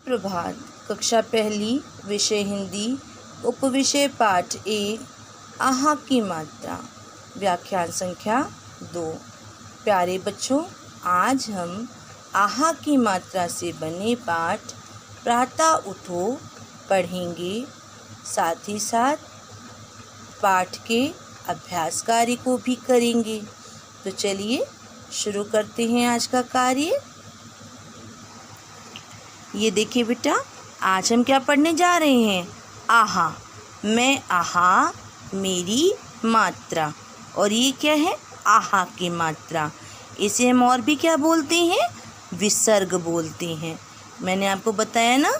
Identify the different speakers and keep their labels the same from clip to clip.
Speaker 1: सुप्रभात। कक्षा पहली, विषय हिंदी, उपविषय पाठ 1, आहा की मात्रा, व्याख्यान संख्या 2। प्यारे बच्चों, आज हम आहा की मात्रा से बने पाठ प्रातः उठो पढ़ेंगे। साथ ही साथ पाठ के अभ्यास कार्य को भी करेंगे। तो चलिए शुरू करते हैं आज का कार्य। ये देखिए बेटा, आज हम क्या पढ़ने जा रहे हैं? आहा। मैं आहा, मेरी मात्रा। और ये क्या है? आहा की मात्रा। इसे हम और भी क्या बोलते हैं? विसर्ग बोलते हैं। मैंने आपको बताया ना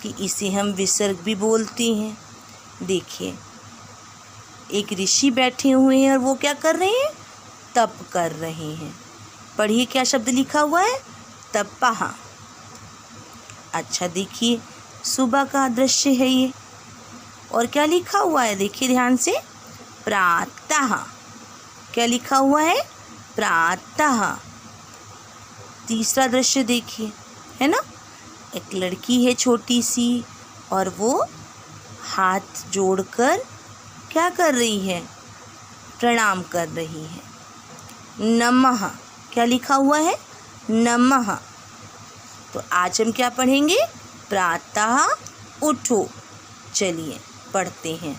Speaker 1: कि इसे हम विसर्ग भी बोलते हैं। देखिए, एक ऋषि बैठे हुए हैं और वो क्या कर रहे हैं? तप कर रहे हैं। पढ़िए क्या शब्द लिखा हुआ है? तपः। अच्छा देखिए, सुबह का दृश्य है ये। और क्या लिखा हुआ है? देखिए ध्यान से, प्रातः। क्या लिखा हुआ है? प्रातः। तीसरा दृश्य देखिए, है ना? एक लड़की है छोटी सी और वो हाथ जोड़कर क्या कर रही है? प्रणाम कर रही है। नमः। क्या लिखा हुआ है? नमः। तो आज हम क्या पढ़ेंगे? प्रातः उठो। चलिए पढ़ते हैं।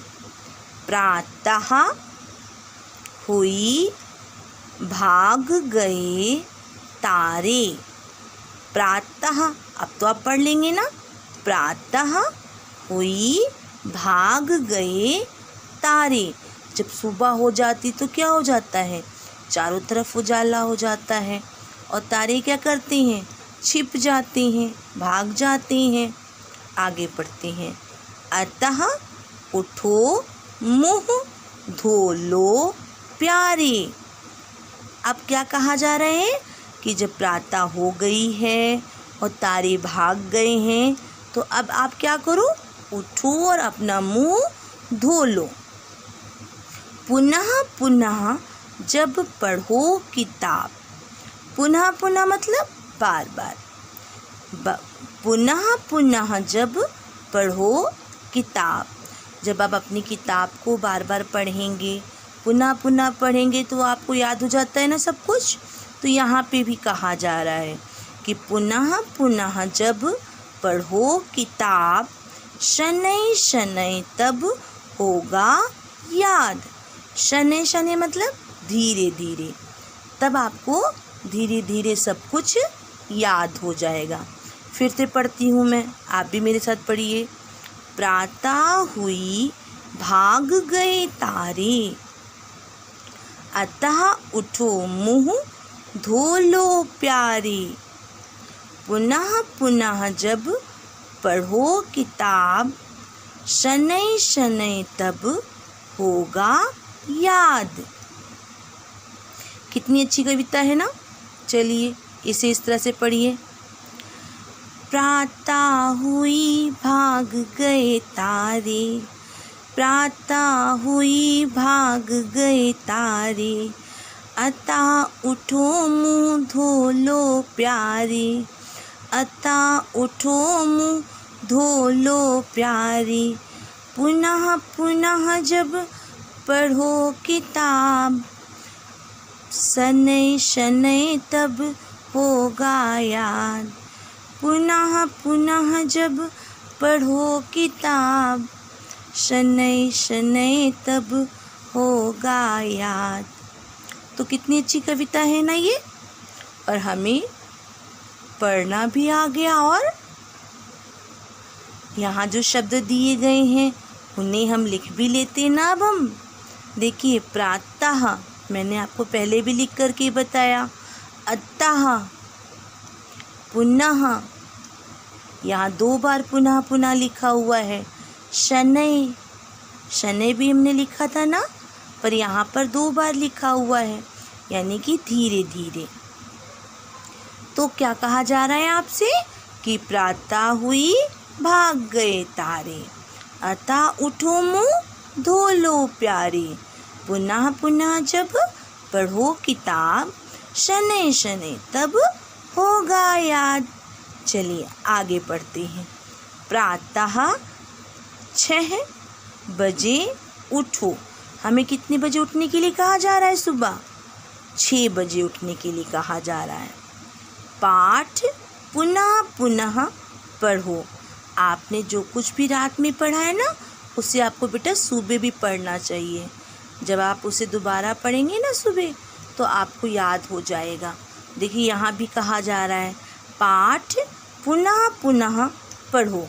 Speaker 1: प्रातः हुई भाग गए तारे। प्रातः, अब तो आप पढ़ लेंगे ना। प्रातः हुई भाग गए तारे। जब सुबह हो जाती तो क्या हो जाता है? चारों तरफ उजाला हो जाता है और तारे क्या करते हैं? छिप जाते हैं, भाग जाते हैं। आगे पढ़ते हैं। अतः उठो, मुँह धो लो प्यारे। अब क्या कहा जा रहा है कि जब प्रातः हो गई है और तारे भाग गए हैं तो अब आप क्या करो? उठो और अपना मुँह धो लो। पुनः पुनः जब पढ़ो किताब। पुनः पुनः मतलब बार बार। पुनः पुनः जब पढ़ो किताब। जब आप अपनी किताब को बार बार पढ़ेंगे, पुनः पुनः पढ़ेंगे तो आपको याद हो जाता है ना सब कुछ। तो यहाँ पे भी कहा जा रहा है कि पुनः पुनः जब पढ़ो किताब, शनै शनै तब होगा याद। शनै शनै मतलब धीरे धीरे, तब आपको धीरे धीरे सब कुछ याद हो जाएगा। फिर से पढ़ती हूँ मैं, आप भी मेरे साथ पढ़िए। प्रातः हुई भाग गए तारे। अतः उठो, मुँह धो लो प्यारे। पुनः पुनः जब पढ़ो किताब, शनै शनै तब होगा याद। कितनी अच्छी कविता है ना। चलिए इसे इस तरह से पढ़िए। प्रातः हुई भाग गए तारे। प्रातः हुई भाग गए तारे। अतः उठो, मुँह धो लो प्यारे। अतः उठो, मुँह धो लो प्यारे। पुनः पुनः जब पढ़ो किताब, शनै शनै तब होगा याद। पुनः पुनः जब पढ़ो किताब, शनै शनै तब होगा याद। तो कितनी अच्छी कविता है ना ये। और हमें पढ़ना भी आ गया और यहाँ जो शब्द दिए गए हैं उन्हें हम लिख भी लेते ना। अब हम देखिए, प्रातः मैंने आपको पहले भी लिख करके बताया। अतः, पुनः, यहाँ 2 बार पुनः पुनः लिखा हुआ है। शनै, शनै भी हमने लिखा था ना, पर यहाँ पर 2 बार लिखा हुआ है, यानी कि धीरे धीरे। तो क्या कहा जा रहा है आपसे कि प्रातः हुई भाग गए तारे। अतः उठो, मुँह धो लो प्यारे। पुनः पुनः जब पढ़ो किताब, शनै शनै तब होगा याद। चलिए आगे पढ़ते हैं। प्रातः 6 बजे उठो। हमें कितने बजे उठने के लिए कहा जा रहा है? सुबह 6 बजे उठने के लिए कहा जा रहा है। पाठ पुनः पुनः पढ़ो। आपने जो कुछ भी रात में पढ़ा है ना, उसे आपको बेटा सुबह भी पढ़ना चाहिए। जब आप उसे दोबारा पढ़ेंगे ना सुबह, तो आपको याद हो जाएगा। देखिए यहाँ भी कहा जा रहा है पाठ पुनः पुनः पढ़ो।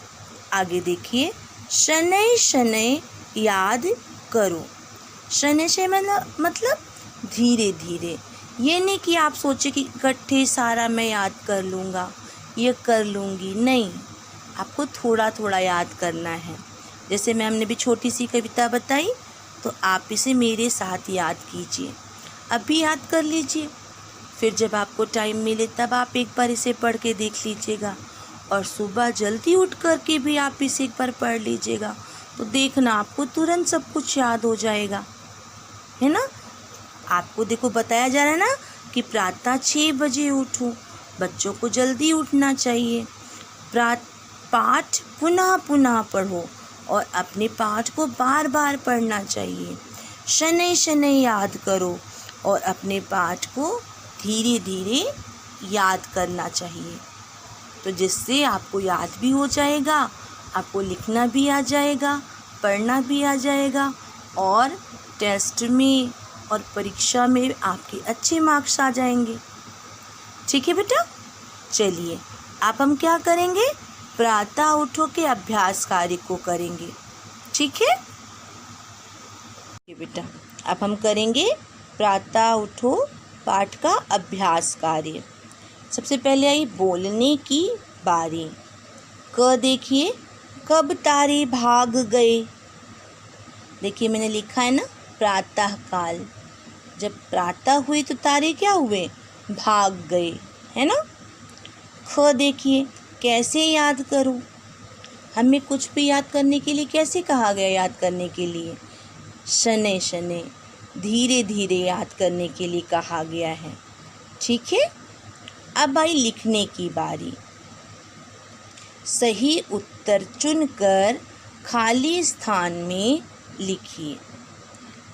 Speaker 1: आगे देखिए, शनै शनै याद करो। शनै शनै मतलब धीरे धीरे। ये नहीं कि आप सोचे कि इकट्ठे सारा मैं याद कर लूँगा, ये कर लूँगी, नहीं, आपको थोड़ा थोड़ा याद करना है। जैसे मैम ने भी छोटी सी कविता बताई, तो आप इसे मेरे साथ याद कीजिए। अभी याद कर लीजिए, फिर जब आपको टाइम मिले तब आप एक बार इसे पढ़ के देख लीजिएगा, और सुबह जल्दी उठ कर के भी आप इसे एक बार पढ़ लीजिएगा। तो देखना आपको तुरंत सब कुछ याद हो जाएगा, है ना। आपको देखो बताया जा रहा है ना कि प्रातः 6 बजे उठो। बच्चों को जल्दी उठना चाहिए। पाठ पुनः पुनः पढ़ो और अपने पाठ को बार बार पढ़ना चाहिए। शनै शनै याद करो और अपने पाठ को धीरे धीरे याद करना चाहिए, तो जिससे आपको याद भी हो जाएगा, आपको लिखना भी आ जाएगा, पढ़ना भी आ जाएगा, और टेस्ट में और परीक्षा में आपके अच्छे मार्क्स आ जाएंगे। ठीक है बेटा। चलिए अब हम क्या करेंगे? प्रातः उठो के अभ्यास कार्य को करेंगे। ठीक है बेटा। अब हम करेंगे प्रातः उठो पाठ का अभ्यास कार्य। सबसे पहले आई बोलने की बारी। क देखिए, कब तारे भाग गए। देखिए मैंने लिखा है ना प्रातः काल। जब प्रातः हुई तो तारे क्या हुए? भाग गए, है ना। ख देखिए, कैसे याद करूं। हमें कुछ भी याद करने के लिए कैसे कहा गया? याद करने के लिए शनै शनै, धीरे धीरे याद करने के लिए कहा गया है। ठीक है। अब आई लिखने की बारी। सही उत्तर चुनकर खाली स्थान में लिखिए।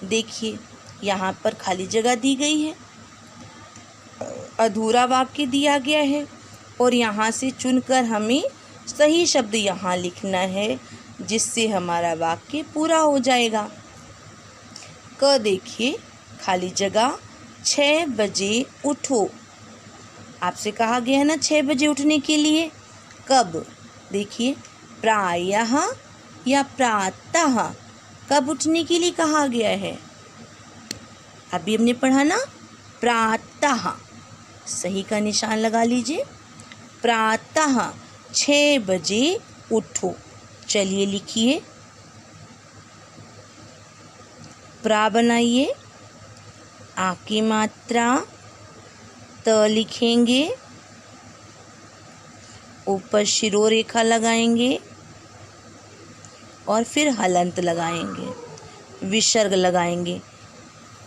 Speaker 1: देखिए यहाँ पर खाली जगह दी गई है, अधूरा वाक्य दिया गया है, और यहाँ से चुनकर हमें सही शब्द यहाँ लिखना है, जिससे हमारा वाक्य पूरा हो जाएगा। क देखिए, खाली जगह 6 बजे उठो। आपसे कहा गया है ना 6 बजे उठने के लिए। कब? देखिए प्रायः या प्रातः, कब उठने के लिए कहा गया है? अभी हमने पढ़ा ना प्रातः, सही का निशान लगा लीजिए। प्रातः 6 बजे उठो। चलिए लिखिए, प्रा बनाइए, आ की मात्रा, त लिखेंगे, ऊपर शिरो रेखा लगाएंगे और फिर हलंत लगाएंगे, विसर्ग लगाएंगे।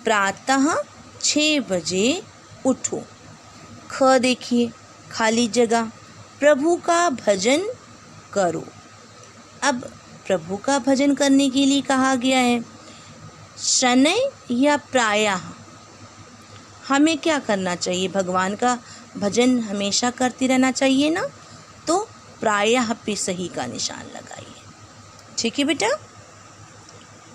Speaker 1: प्रातः 6 बजे उठो। ख देखिए, खाली जगह, प्रभु का भजन करो। अब प्रभु का भजन करने के लिए कहा गया है। शनै या प्रायः, हमें क्या करना चाहिए? भगवान का भजन हमेशा करते रहना चाहिए ना, तो प्रायः पे सही का निशान लगाइए। ठीक है बेटा,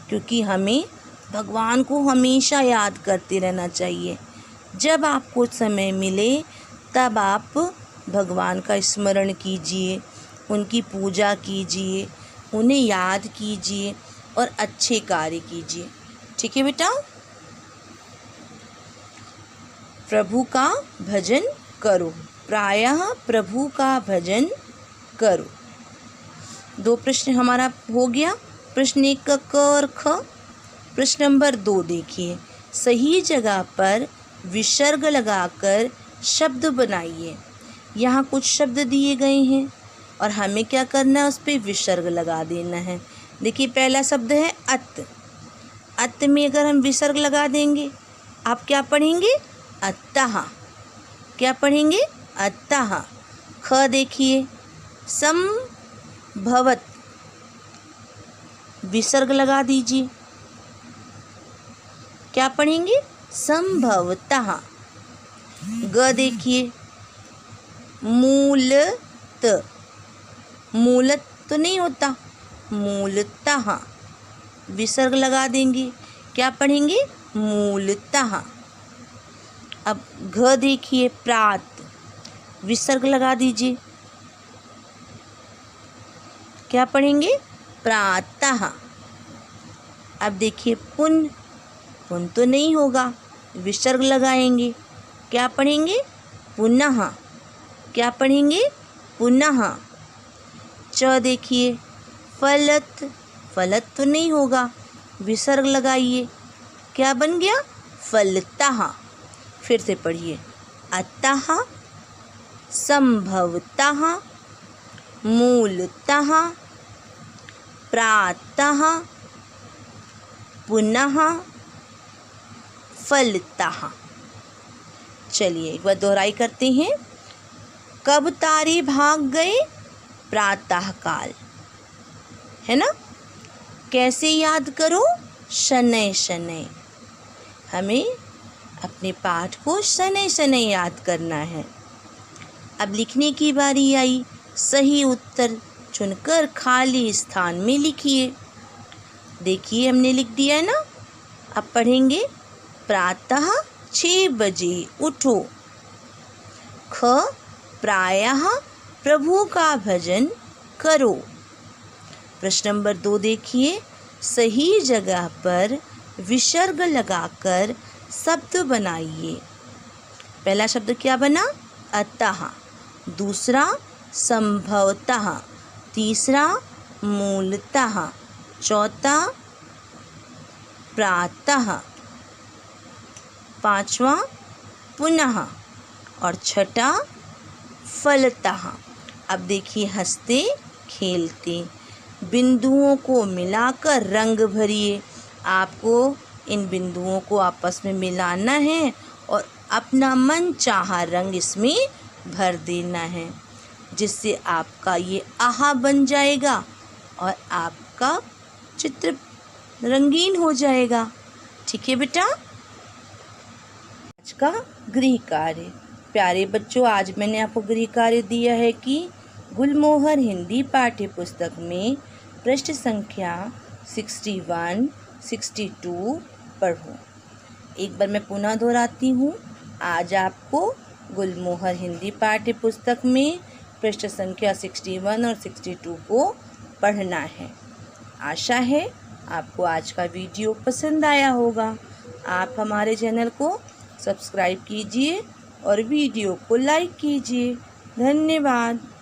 Speaker 1: क्योंकि हमें भगवान को हमेशा याद करते रहना चाहिए। जब आपको समय मिले तब आप भगवान का स्मरण कीजिए, उनकी पूजा कीजिए, उन्हें याद कीजिए और अच्छे कार्य कीजिए। ठीक है बेटा। प्रभु का भजन करो, प्रायः प्रभु का भजन करो। 2 प्रश्न हमारा हो गया। प्रश्न 1 का क और ख। प्रश्न नंबर 2 देखिए, सही जगह पर विसर्ग लगाकर शब्द बनाइए। यहाँ कुछ शब्द दिए गए हैं और हमें क्या करना है? उस पर विसर्ग लगा देना है। देखिए पहला शब्द है अत। अत में अगर हम विसर्ग लगा देंगे, आप क्या पढ़ेंगे? अतः। क्या पढ़ेंगे? अतः। ख देखिए, संभवत विसर्ग लगा दीजिए। क्या पढ़ेंगे? संभवतः। ग देखिए, मूलत, मूलत तो नहीं होता, मूलतः विसर्ग लगा देंगे। क्या पढ़ेंगे? मूलतः। अब घ देखिए, प्रात, विसर्ग लगा दीजिए। क्या पढ़ेंगे? प्रातः। अब देखिए पुन, पुन तो नहीं होगा, विसर्ग लगाएंगे। क्या पढ़ेंगे? पुनः। क्या पढ़ेंगे? पुनः। च देखिए, फलत, फलत तो नहीं होगा, विसर्ग लगाइए। क्या बन गया? फलतः। फिर से पढ़िए, अतः, संभवतः, मूलतः, प्रातः, पुनः, फलतः। चलिए एक बार दोहराई करते हैं। कब तारे भाग गए? प्रातः काल, है ना। कैसे याद करो? शनैः शनैः। हमें अपने पाठ को शनैः शनैः याद करना है। अब लिखने की बारी आई। सही उत्तर चुनकर खाली स्थान में लिखिए। देखिए हमने लिख दिया है ना। अब पढ़ेंगे, प्रातः 6 बजे उठो। ख, प्रायः प्रभु का भजन करो। प्रश्न नंबर 2 देखिए, सही जगह पर विसर्ग लगाकर शब्द बनाइए। पहला शब्द क्या बना? अतः। दूसरा संभवतः। तीसरा मूलतः। चौथा प्रातः। पांचवा पुनः। और छठा फलतः। अब देखिए, हंसते खेलते बिंदुओं को मिलाकर रंग भरिए। आपको इन बिंदुओं को आपस में मिलाना है और अपना मन चाहा रंग इसमें भर देना है, जिससे आपका ये आहा बन जाएगा और आपका चित्र रंगीन हो जाएगा। ठीक है बेटा। आज का गृह कार्य। प्यारे बच्चों, आज मैंने आपको गृह कार्य दिया है कि गुलमोहर हिंदी पाठ्य पुस्तक में पृष्ठ संख्या 61, 62 पढ़ो। एक बार मैं पुनः दोहराती हूँ। आज आपको गुलमोहर हिंदी पाठ्य पुस्तक में पृष्ठ संख्या 61 और 62 को पढ़ना है। आशा है आपको आज का वीडियो पसंद आया होगा। आप हमारे चैनल को सब्सक्राइब कीजिए और वीडियो को लाइक कीजिए। धन्यवाद।